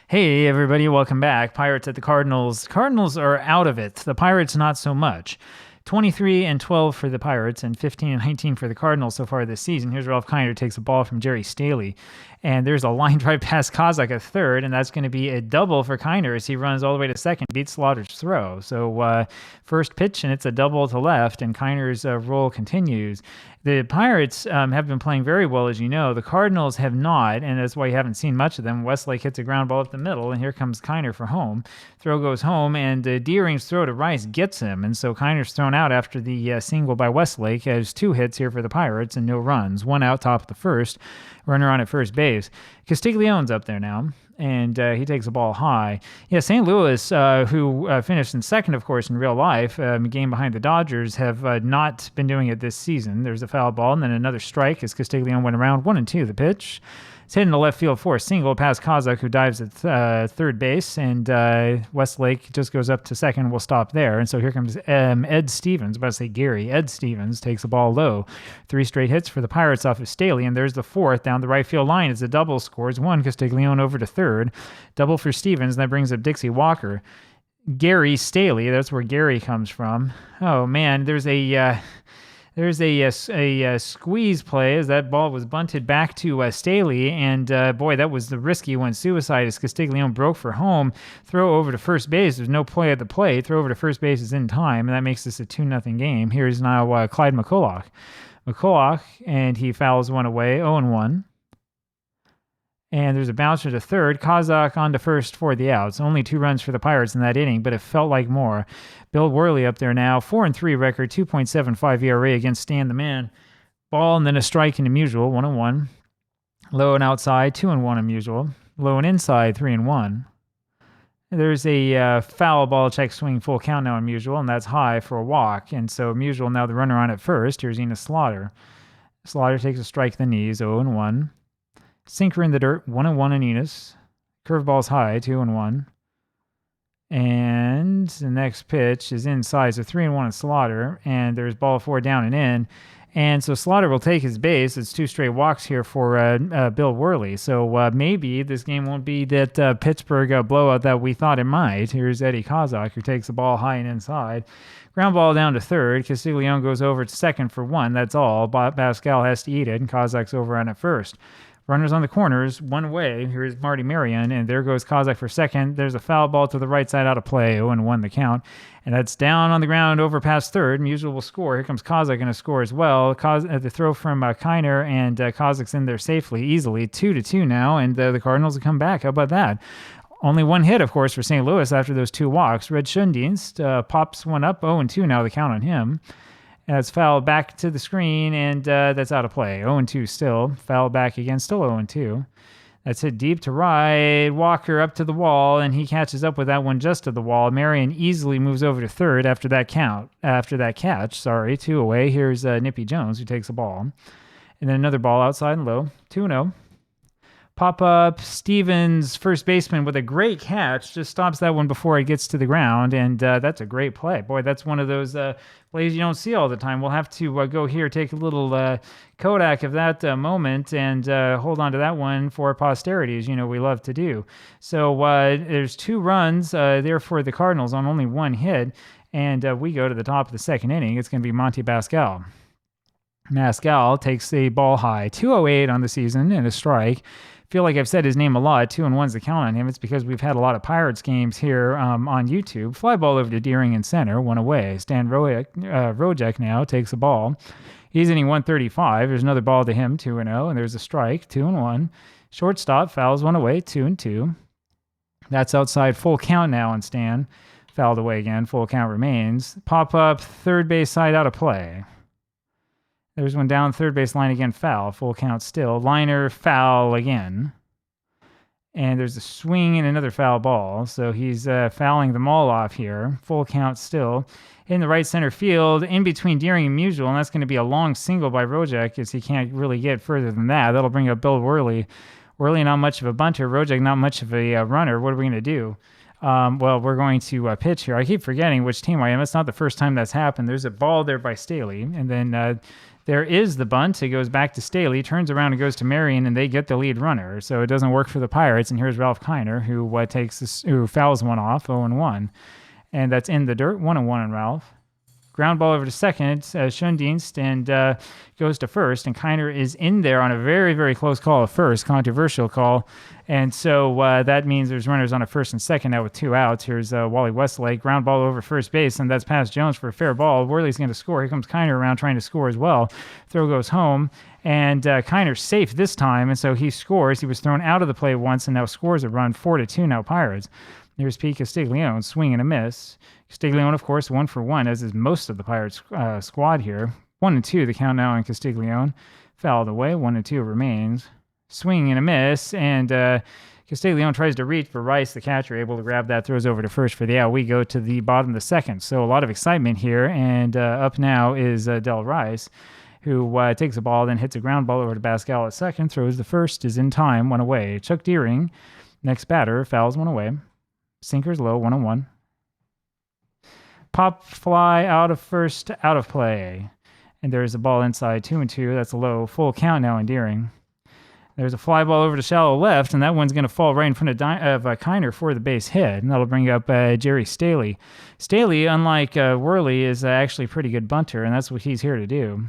Hey, everybody, welcome back. Pirates at the Cardinals. Cardinals are out of it. The Pirates, not so much. 23-12 for the Pirates and 15-19 for the Cardinals so far this season. Here's Ralph Kiner takes a ball from Jerry Staley. And there's a line drive past Kozak at third, and that's going to be a double for Kiner as he runs all the way to second, beats Slaughter's throw. So first pitch, and it's a double to left, and Kiner's roll continues. The Pirates have been playing very well, as you know. The Cardinals have not, and that's why you haven't seen much of them. Westlake hits a ground ball up the middle, and here comes Kiner for home. Throw goes home, and Deering's throw to Rice gets him, and so Kiner's thrown out after the single by Westlake. Has 2 hits here for the Pirates and no runs. 1 out top of the first. Runner on at first base. Castiglione's up there now, and he takes the ball high. Yeah, St. Louis, who finished in second, of course, in real life, game behind the Dodgers, have not been doing it this season. There's a foul ball, and then another strike as Castiglione went around 1-2 the pitch. It's hit in the left field for a single past Kozak, who dives at third base, and Westlake just goes up to second. We'll stop there. And so here comes Ed Stevens. I'm about to say Gary. Ed Stevens takes the ball low. 3 straight hits for the Pirates off of Staley, and there's the fourth down the right field line as the double scores. 1, Castiglione over to third. Double for Stevens, and that brings up Dixie Walker. Gary Staley, that's where Gary comes from. Oh, man, there's a squeeze play as that ball was bunted back to Staley, and boy, that was the risky one. Suicide as Castiglione broke for home. Throw over to first base. There's no play at the plate. Throw over to first base is in time, and that makes this a 2-0 game. Here's now Clyde McCulloch. And he fouls one away, 0-1. And there's a bouncer to third. Kozak on to first for the outs. Only 2 runs for the Pirates in that inning, but it felt like more. Bill Worley up there now. 4-3 record, 2.75 ERA against Stan the Man. Ball and then a strike into Musial, 1-1. Low and outside, 2-1 in Musial. Low and inside, 3-1. There's a foul ball check swing full count now in Musial, and that's high for a walk. And so Musial now the runner on at first. Here's Enos Slaughter. Slaughter takes a strike to the knees, 0-1. Sinker in the dirt, 1-1 in Enos. Curveball's high, 2-1. And the next pitch is inside, so 3-1 in Slaughter. And there's ball 4 down and in. And so Slaughter will take his base. It's 2 straight walks here for Bill Worley. So maybe this game won't be that Pittsburgh blowout that we thought it might. Here's Eddie Kozak, who takes the ball high and inside. Ground ball down to third. Castiglione goes over to second for 1. That's all. Pascal has to eat it, and Kozak's over on at first. Runners on the corners, 1 away. Here's Marty Marion, and there goes Kozak for second. There's a foul ball to the right side out of play, 0-1 the count. And that's down on the ground over past third. Musial will score. Here comes Kozak going to score as well. The throw from Kiner, and Kozak's in there safely, easily. 2-2 now, and the Cardinals will come back. How about that? Only 1 hit, of course, for St. Louis after those 2 walks. Red Schundienst pops one up, 0-2 now the count on him. That's fouled back to the screen, and that's out of play. 0-2 still. Fouled back again, still 0-2. That's hit deep to right. Walker up to the wall, and he catches up with that one just to the wall. Marion easily moves over to third after that catch. 2 away. Here's Nippy Jones, who takes the ball. And then another ball outside and low. 2-0. Pop-up, Stevens, first baseman, with a great catch, just stops that one before it gets to the ground, and that's a great play. Boy, that's one of those plays you don't see all the time. We'll have to go here, take a little Kodak of that moment, and hold on to that one for posterity, as you know we love to do. So there's 2 runs there for the Cardinals on only 1 hit, and we go to the top of the second inning. It's going to be Monty Pascal. Pascal takes the ball high, 208 on the season, and a strike. Feel like I've said his name a lot. 2-1's the count on him. It's because we've had a lot of Pirates games here on YouTube. Fly ball over to Deering in center, 1 away. Stan Rojek now takes the ball. He's hitting 135. There's another ball to him, 2-0, and there's a strike, 2-1. Shortstop fouls 1 away, 2-2. That's outside, full count now on Stan. Fouled away again, full count remains. Pop up, third base side out of play. There's one down third base line again, foul. Full count still. Liner, foul again. And there's a swing and another foul ball. So he's fouling them all off here. Full count still. In the right center field, in between Deering and Musial, and that's going to be a long single by Rojek as he can't really get further than that. That'll bring up Bill Worley. Worley not much of a bunter. Rojek not much of a runner. What are we going to do? Well, we're going to pitch here. I keep forgetting which team I am. It's not the first time that's happened. There's a ball there by Staley, and then There is the bunt. It goes back to Staley, turns around and goes to Marion, and they get the lead runner. So it doesn't work for the Pirates. And here's Ralph Kiner, who fouls one off, 0-1. And that's in the dirt, 1-1 on Ralph. Ground ball over to second, Schoendienst, and goes to first. And Kiner is in there on a very, very close call at first, controversial call. And so that means there's runners on a first and second now with 2 outs. Here's Wally Westlake, ground ball over first base, and that's past Jones for a fair ball. Worley's going to score. Here comes Kiner around trying to score as well. Throw goes home, and Kiner's safe this time, and so he scores. He was thrown out of the play once and now scores a run, 4-2 now Pirates. There's Pete Castiglione, swing and a miss. Castiglione, of course, 1-for-1, as is most of the Pirates squad here. 1-2, the count now on Castiglione. Fouled away, 1-2 remains. Swing and a miss, and Castiglione tries to reach for Rice, the catcher, able to grab that, throws over to first for the out. We go to the bottom of the second, so a lot of excitement here, and up now is Del Rice, who takes a ball, then hits a ground ball over to Pascal at second, throws the first, is in time, 1 away. Chuck Deering, next batter, fouls 1 away. Sinker's low, 1-1. Pop fly out of first, out of play. And there's a ball inside, 2-2. That's a low. Full count now in Deering. There's a fly ball over to shallow left, and that one's going to fall right in front of Kiner for the base hit. And that'll bring up Jerry Staley. Staley, unlike Worley, is actually a pretty good bunter, and that's what he's here to do.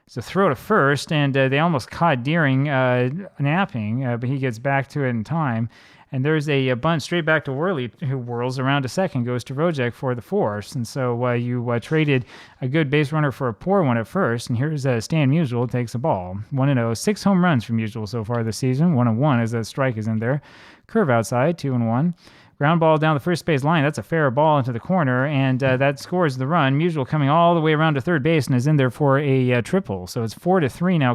So throw to first, and they almost caught Deering napping, but he gets back to it in time. And there's a bunt straight back to Worley, who whirls around to second, goes to Rojek for the force. And so you traded a good base runner for a poor one at first. And here's Stan Musial takes the ball. 1-0, 6 home runs from Musial so far this season. 1-1 as that strike is in there. Curve outside, 2-1. Ground ball down the first base line. That's a fair ball into the corner, and that scores the run. Musial coming all the way around to third base and is in there for a triple. So it's 4-3 now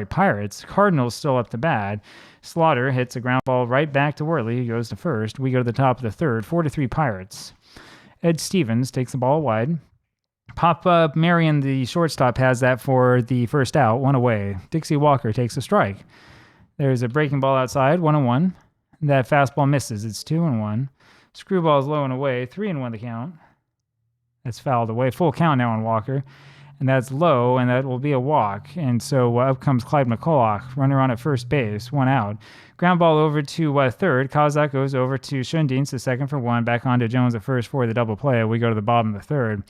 Pirates. Cardinals still up to bat. Slaughter hits a ground ball right back to Worley. He goes to first. We go to the top of the third. 4-3 Pirates. Ed Stevens takes the ball wide. Pop-up Marion, the shortstop, has that for the first out. 1 away. Dixie Walker takes a strike. There's a breaking ball outside. 1-1. That fastball misses. It's 2-1. Screwball's low and away. 3-1 the count. That's fouled away. Full count now on Walker. And that's low, and that will be a walk. And so up comes Clyde McCulloch, runner on at first base, 1 out. Ground ball over to third. Kozak goes over to Schoendienst, the second for 1. Back on to Jones at first for the double play. We go to the bottom of the third.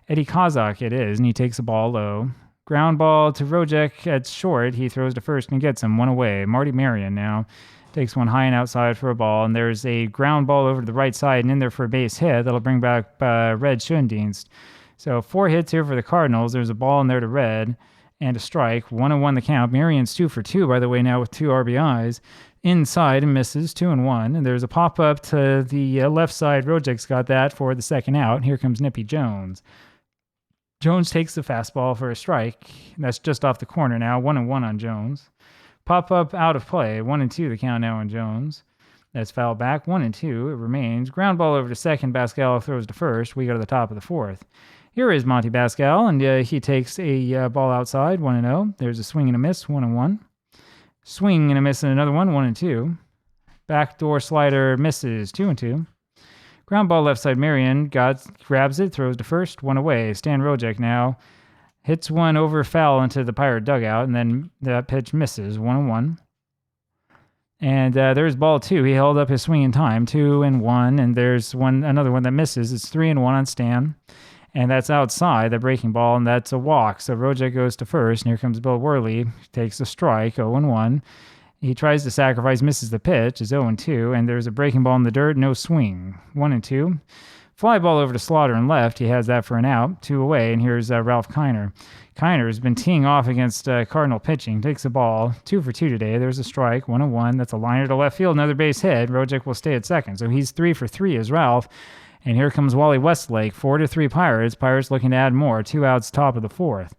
Eddie Kozak it is, and he takes the ball low. Ground ball to Rojek at short. He throws to first and gets him. 1 away. Marty Marion now takes one high and outside for a ball, and there's a ground ball over to the right side and in there for a base hit. That'll bring back Red Schoendienst. So 4 hits here for the Cardinals. There's a ball in there to Red and a strike. 1-1 the count. Marion's 2 for 2, by the way, now with 2 RBIs. Inside and misses, 2-1. And there's a pop-up to the left side. Rojek's got that for the second out. Here comes Nippy Jones. Jones takes the fastball for a strike. That's just off the corner now. 1-1 on Jones. Pop-up out of play. 1-2 the count now on Jones. That's foul back. 1-2. It remains. Ground ball over to second. Pascal throws to first. We go to the top of the fourth. Here is Monty Pascal, and he takes a ball outside. 1-0. There's a swing and a miss. 1-1. Swing and a miss and another one. 1-2. Backdoor slider misses. 2-2. Ground ball left side. Marion grabs it. Throws to first. 1 away. Stan Rojek now hits one over foul into the Pirate dugout, and then that pitch misses. 1-1. And there's ball 2. He held up his swing in time. 2-1. And there's another one that misses. It's 3-1 on Stan. And that's outside, the breaking ball, and that's a walk. So Rojek goes to first, and here comes Bill Worley. Takes a strike, 0-1. He tries to sacrifice, misses the pitch, is 0-2, and there's a breaking ball in the dirt, no swing. 1-2. Fly ball over to Slaughter and left. He has that for an out, 2 away, and here's Ralph Kiner. Kiner's been teeing off against Cardinal pitching. Takes the ball, 2 for 2 today. There's a strike, 1-1. That's a liner to left field, another base hit. Rojek will stay at second, so he's 3 for 3 as Ralph. And here comes Wally Westlake, 4-3 Pirates. Pirates looking to add more. 2 outs, top of the fourth.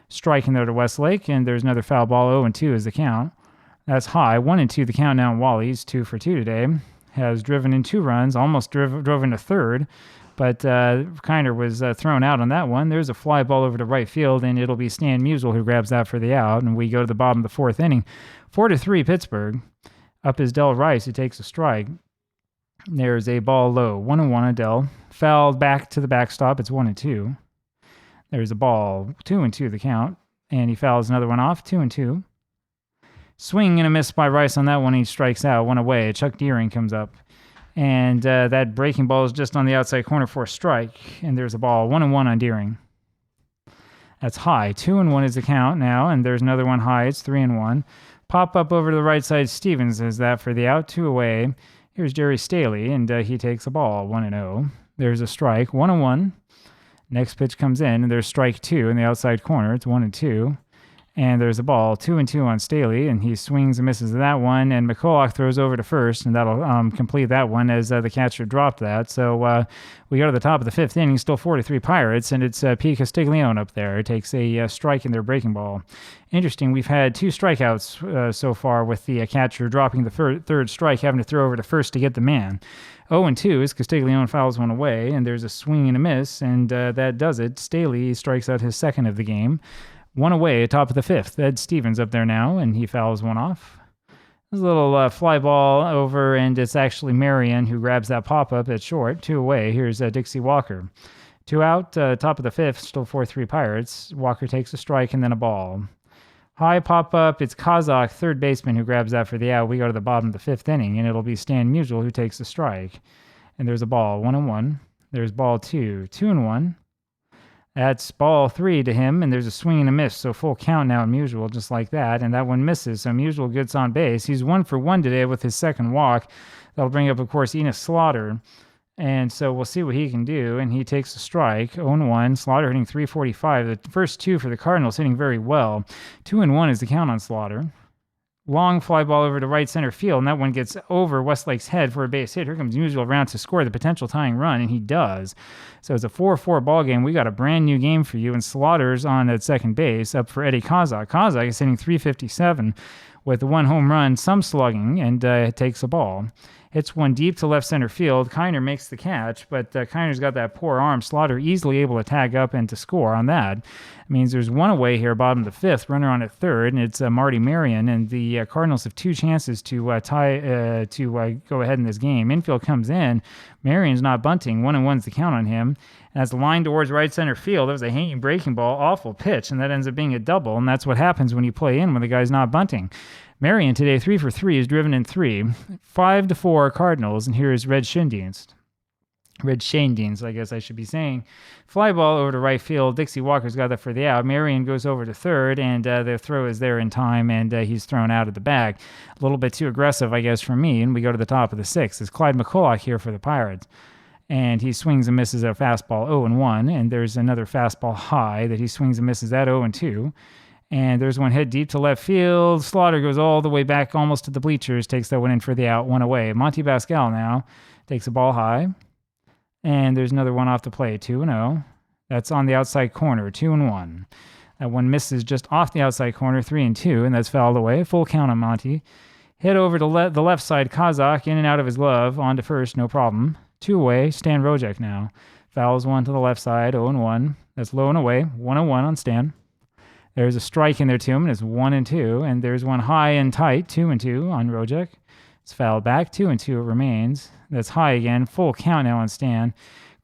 Striking there to Westlake, and there's another foul ball. 0-2 is the count. That's high. 1-2 the count now. Wally's 2 for 2 today. Has driven in 2 runs, almost drove into third, but Kiner was thrown out on that one. There's a fly ball over to right field, and it'll be Stan Musial who grabs that for the out, and we go to the bottom of the fourth inning. 4-3 Pittsburgh. Up is Del Rice, who takes a strike. There's a ball low. 1-1 Adele. Fouled back to the backstop. It's 1-2. There's a ball, 2-2 the count, and he fouls another one off, 2-2. Swing and a miss by Rice on that one. He strikes out, one away. Chuck Deering comes up. And that breaking ball is just on the outside corner for a strike. And there's a ball, 1-1 on Deering. That's high. 2-1 is the count now. And there's another one high. It's 3-1. Pop up over to the right side. Stevens is that for the out, 2 away. Here's Jerry Staley, and he takes a ball, 1-0. There's a strike, 1-1. Next pitch comes in, and there's strike 2 in the outside corner. It's 1-2. And there's a ball, 2-2 on Staley, and he swings and misses that one. And McCulloch throws over to first, and that'll complete that one as the catcher dropped that. So we go to the top of the 5th inning, still 4-3 Pirates, and it's P. Castiglione up there. It takes a strike in their breaking ball. Interesting, we've had 2 strikeouts so far with the catcher dropping the third strike, having to throw over to first to get the man. 0-2 as Castiglione fouls one away, and there's a swing and a miss, and that does it. Staley strikes out his second of the game. 1 away, top of the 5th. Ed Stevens up there now, and he fouls one off. There's a little fly ball over, and it's actually Marion who grabs that pop-up at short. 2 away. Here's Dixie Walker. 2 out, top of the 5th, still 4-3 Pirates. Walker takes a strike and then a ball. High pop-up. It's Kazak, third baseman, who grabs that for the out. We go to the bottom of the 5th inning, and it'll be Stan Musial who takes the strike. And there's a ball, 1-1. There's ball 2, 2-1. That's ball 3 to him, and there's a swing and a miss, so full count now in Musial, just like that, and that one misses, so Musial gets on base. He's 1 for 1 today with his second walk. That'll bring up, of course, Enos Slaughter, and so we'll see what he can do, and he takes a strike, 0-1. Slaughter hitting .345. The first 2 for the Cardinals hitting very well. 2-1 is the count on Slaughter. Long fly ball over to right center field, and that one gets over Westlake's head for a base hit. Here comes Musial around to score the potential tying run, and he does. So it's a 4-4 ball game. We got a brand new game for you, and Slaughter's on at second base, up for Eddie Kazak. Kazak is hitting .357 with 1 home run, some slugging, and takes a ball. Hits one deep to left center field. Kiner makes the catch, but Kiner's got that poor arm. Slaughter easily able to tag up and to score on that. It means there's 1 away here, bottom of the 5th, runner on at third, and it's Marty Marion, and the Cardinals have 2 chances to go ahead in this game. Infield comes in. Marion's not bunting. 1-1's the count on him. And that's lined towards right center field. That was a hanging breaking ball, awful pitch, and that ends up being a double, and that's what happens when you play in when the guy's not bunting. Marion today, 3 for 3, is driven in 3. 5-4 Cardinals, and here is Red Schoendienst, I guess I should be saying. Fly ball over to right field. Dixie Walker's got that for the out. Marion goes over to third, and the throw is there in time, and he's thrown out of the bag. A little bit too aggressive, I guess, for me, and we go to the top of the 6th. It's Clyde McCulloch here for the Pirates. And he swings and misses at a fastball, 0-1, and there's another fastball high that he swings and misses at 0-2. And there's one hit deep to left field. Slaughter goes all the way back almost to the bleachers, takes that one in for the out, 1 away. Monty Pascal now takes a ball high. And there's another one off the plate, 2-0. That's on the outside corner, 2-1. That one misses just off the outside corner, 3-2, and that's fouled away. Full count on Monty. Hit over to the left side, Kazak, in and out of his glove, on to first, no problem. 2 away, Stan Rojek now. Fouls one to the left side, 0-1. That's low and away, 1-1 on Stan. There's a strike in there to him, and it's 1-2. And there's one high and tight, 2-2 on Rojek. It's fouled back, 2-2 it remains. That's high again, full count now on Stan.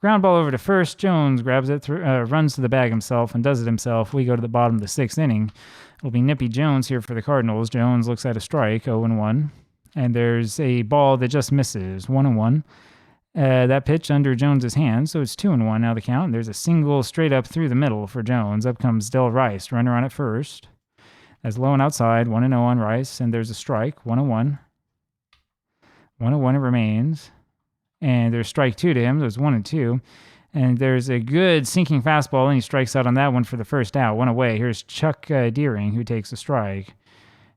Ground ball over to first. Jones grabs it, runs to the bag himself, and does it himself. We go to the bottom of the 6th inning. It'll be Nippy Jones here for the Cardinals. Jones looks at a strike, 0-1. And there's a ball that just misses, 1-1. That pitch under Jones's hand, so it's 2-1 now the count. There's a single straight up through the middle for Jones. Up comes Del Rice, runner on at first. That's low and outside, 1-0 on Rice, and there's a strike, 1-1. 1-1 it remains. And there's strike 2 to him, so it's 1-2. And there's a good sinking fastball, and he strikes out on that one for the first out, 1 away. Here's Chuck Deering, who takes a strike.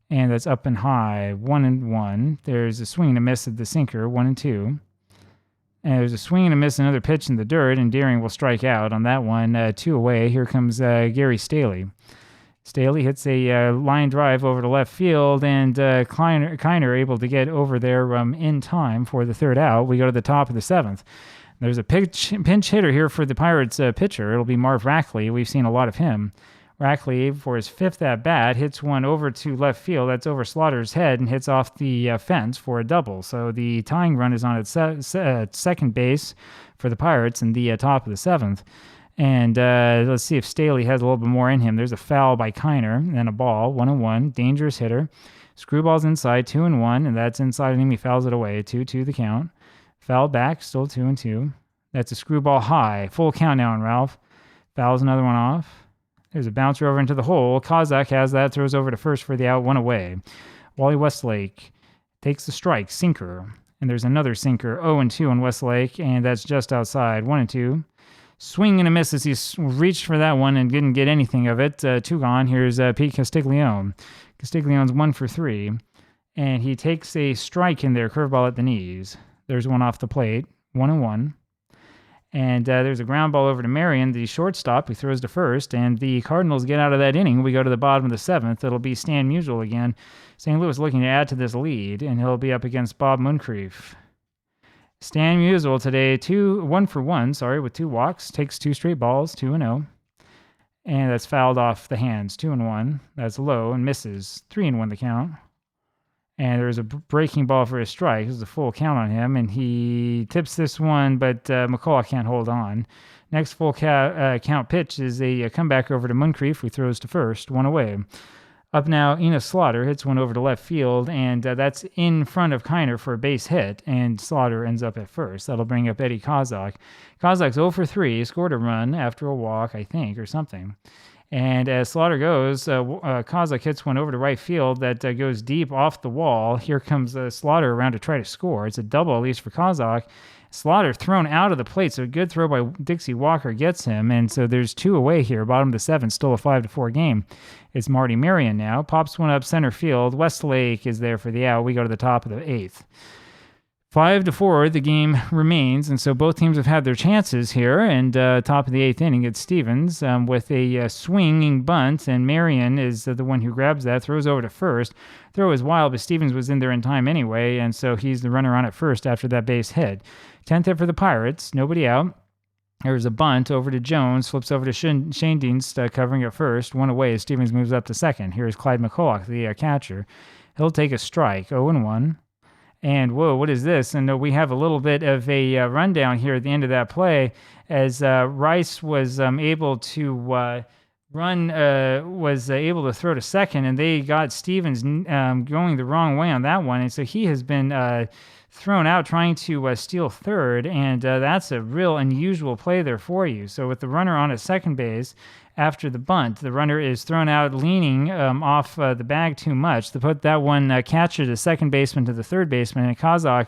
And that's up and high, 1-1. There's a swing and a miss at the sinker, 1-2. And there's a swing and a miss, another pitch in the dirt, and Deering will strike out on that one, 2 away. Here comes Gary Staley. Staley hits a line drive over to left field, and Kiner able to get over there in time for the third out. We go to the top of the 7th. There's a pinch hitter here for the Pirates pitcher. It'll be Marv Rackley. We've seen a lot of him. Rackley, for his 5th at-bat, hits one over to left field. That's over Slaughter's head and hits off the fence for a double. So the tying run is on its second base for the Pirates in the top of the 7th. And let's see if Staley has a little bit more in him. There's a foul by Kiner, and then a ball, 1-1, dangerous hitter. Screwball's inside, 2-1, and that's inside him. He fouls it away, 2-2 the count. Foul back, still 2-2. That's a screwball high. Full count now on Ralph. Fouls another one off. There's a bouncer over into the hole. Kozak has that, throws over to first for the out, 1 away. Wally Westlake takes the strike, sinker. And there's another sinker, 0-2 on Westlake, and that's just outside, 1-2. Swing and a miss as he reached for that one and didn't get anything of it. 2 gone. Here's Pete Castiglione. Castiglione's 1 for 3. And he takes a strike in there, curveball at the knees. There's one off the plate, 1-1. And there's a ground ball over to Marion, the shortstop, who throws to first. And the Cardinals get out of that inning. We go to the bottom of the 7th. It'll be Stan Musial again. St. Louis looking to add to this lead, and he'll be up against Bob Muncrief. Stan Musial today, 1 for 1, with 2 walks. Takes 2 straight balls, 2-0. And that's fouled off the hands, 2-1. That's low and misses, 3-1 the count. And there's a breaking ball for a strike. This is a full count on him, and he tips this one, but McCullough can't hold on. Next full count pitch is a comeback over to Muncrief, who throws to first, 1 away. Up now, Enos Slaughter hits one over to left field, and that's in front of Kiner for a base hit, and Slaughter ends up at first. That'll bring up Eddie Kozak. Kozak's 0 for 3, scored a run after a walk, I think, or something. And as Slaughter goes, Kozak hits one over to right field that goes deep off the wall. Here comes Slaughter around to try to score. It's a double, at least for Kozak. Slaughter thrown out of the plate, so a good throw by Dixie Walker gets him. And so there's 2 away here, bottom of the 7th, still a 5-4 game. It's Marty Marion now. Pops one up center field. Westlake is there for the out. We go to the top of the 8th. 5-4, the game remains, and so both teams have had their chances here. And top of the 8th inning, it's Stevens with a swinging bunt, and Marion is the one who grabs that, throws over to first. Throw is wild, but Stevens was in there in time anyway, and so he's the runner on at first after that base hit. 10th hit for the Pirates, nobody out. There's a bunt over to Jones, flips over to Shane Dienst, covering at first, 1 away as Stevens moves up to second. Here's Clyde McCullough, the catcher. He'll take a strike, 0-1. And whoa, what is this? And we have a little bit of a rundown here at the end of that play as Rice was able to able to throw to second, and they got Stevens going the wrong way on that one. And so he has been thrown out trying to steal third, and that's a real unusual play there for you. So with the runner on at second base, after the bunt, the runner is thrown out leaning off the bag too much to put that one catcher, the second baseman, to the third baseman, and Kozak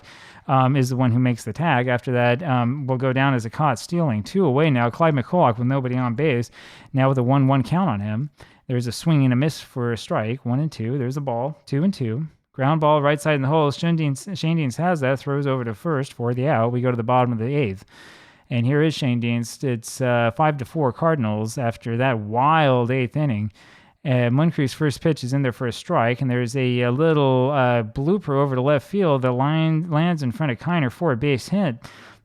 is the one who makes the tag. After that, will go down as a caught stealing. 2 away now. Clyde McCullough with nobody on base, now with a 1-1 count on him. There's a swing and a miss for a strike, 1-2. There's a ball, 2-2. Ground ball right side in the hole. Shane Dienst has that, throws over to first for the out. We go to the bottom of the 8th. And here is Shane Dienst. It's 5-4 Cardinals after that wild 8th inning. Muncrief's first pitch is in there for a strike, and there's a little blooper over to left field that lands in front of Kiner for a base hit.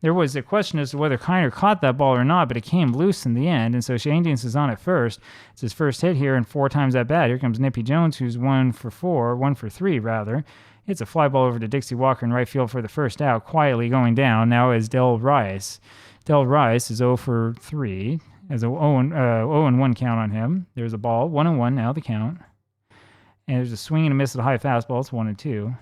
There was a question as to whether Kiner caught that ball or not, but it came loose in the end, and so Shane Dienst is on at first. It's his first hit here, and 4 times at bat. Here comes Nippy Jones, who's 1 for 3, rather. It's a fly ball over to Dixie Walker in right field for the first out, quietly going down. Now is Del Rice. Del Rice is 0 for 3. Has a 0-1 count on him. There's a ball, 1-1 now the count. And there's a swing and a miss at a high fastball. It's 1-2.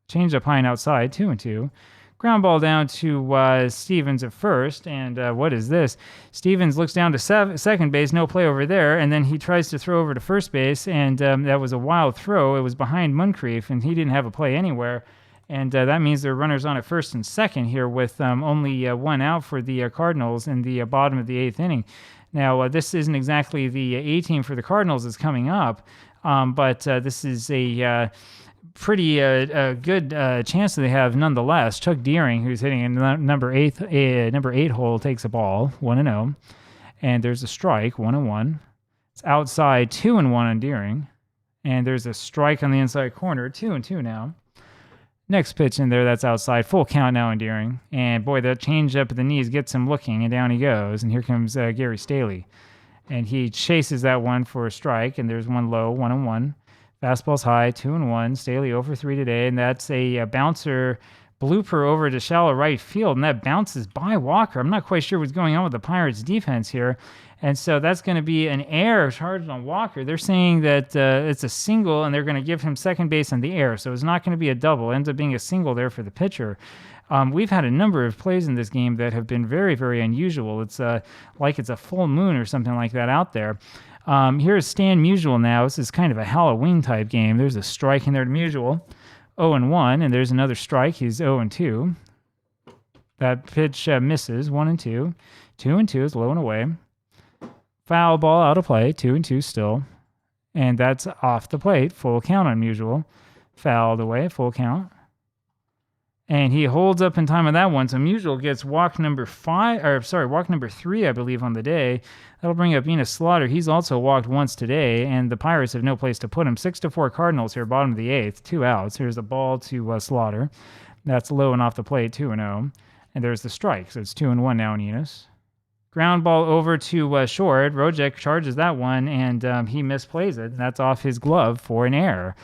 Change up high and outside, 2-2. Ground ball down to Stevens at first. And what is this? Stevens looks down to second base, no play over there. And then he tries to throw over to first base. And that was a wild throw. It was behind Muncrief, and he didn't have a play anywhere. And that means there are runners on at first and second here with only 1 out for the Cardinals in the bottom of the 8th inning. Now, this isn't exactly the A team for the Cardinals that's coming up, but this is a pretty good chance that they have nonetheless. Chuck Deering, who's hitting in number 8 hole, takes a ball, 1-0. And there's a strike, 1-1. It's outside, 2-1 on Deering. And there's a strike on the inside corner, 2-2 now. Next pitch in there, that's outside. Full count now on Deering. And boy, that change up at the knees gets him looking, and down he goes. And here comes Gary Staley. And he chases that one for a strike, and there's one low, 1-1. Fastball's high, 2-1. Staley 0 for 3 today, and that's a bouncer blooper over to shallow right field, and that bounces by Walker. I'm not quite sure what's going on with the Pirates defense here. And so that's going to be an error charged on Walker. They're saying that it's a single, and they're going to give him second base in the air. So it's not going to be a double. It ends up being a single there for the pitcher. We've had a number of plays in this game that have been very, very unusual. It's like it's a full moon or something like that out there. Here's Stan Musial now. This is kind of a Halloween type game. There's a strike in there to Musial. 0-1, and there's another strike. He's 0-2. That pitch misses. 1-2. 2-2 is low and away. Foul ball out of play. 2-2 still. And that's off the plate. Full count on Musial. Fouled away. Full count. And he holds up in time on that one. So Musial gets walk number 3, I believe, on the day. That'll bring up Enos Slaughter. He's also walked once today, and the Pirates have no place to put him. 6-4 Cardinals here, bottom of the 8th, 2 outs. Here's the ball to Slaughter. That's low and off the plate, 2-0. And there's the strike, so it's 2-1 now in Enos. Ground ball over to short. Rojek charges that one, and he misplays it. That's off his glove for an error.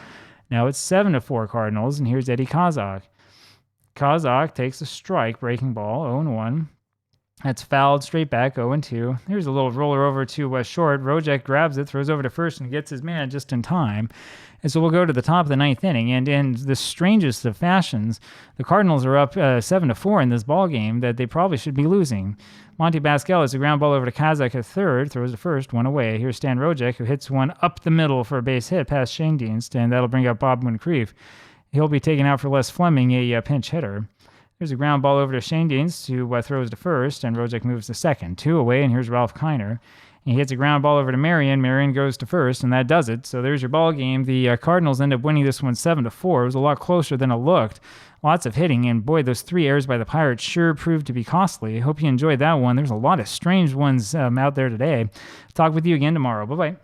Now it's 7-4 Cardinals, and here's Eddie Kazak. Kazak takes a strike, breaking ball, 0-1. That's fouled straight back, 0-2. Here's a little roller over to short. Rojek grabs it, throws over to first, and gets his man just in time. And so we'll go to the top of the 9th inning. And in the strangest of fashions, the Cardinals are up 7-4 in this ball game that they probably should be losing. Monty Basquel has a ground ball over to Kazak at third, throws to first, one away. Here's Stan Rojek, who hits one up the middle for a base hit past Shane Dienst, and that'll bring up Bob Moncrief. He'll be taken out for Les Fleming, a pinch hitter. There's a ground ball over to Shane Dienst, who throws to first, and Rojek moves to second. 2 away, and here's Ralph Kiner. He hits a ground ball over to Marion. Marion goes to first, and that does it. So there's your ball game. The Cardinals end up winning this one 7-4. It was a lot closer than it looked. Lots of hitting, and boy, those 3 errors by the Pirates sure proved to be costly. Hope you enjoyed that one. There's a lot of strange ones out there today. Talk with you again tomorrow. Bye-bye.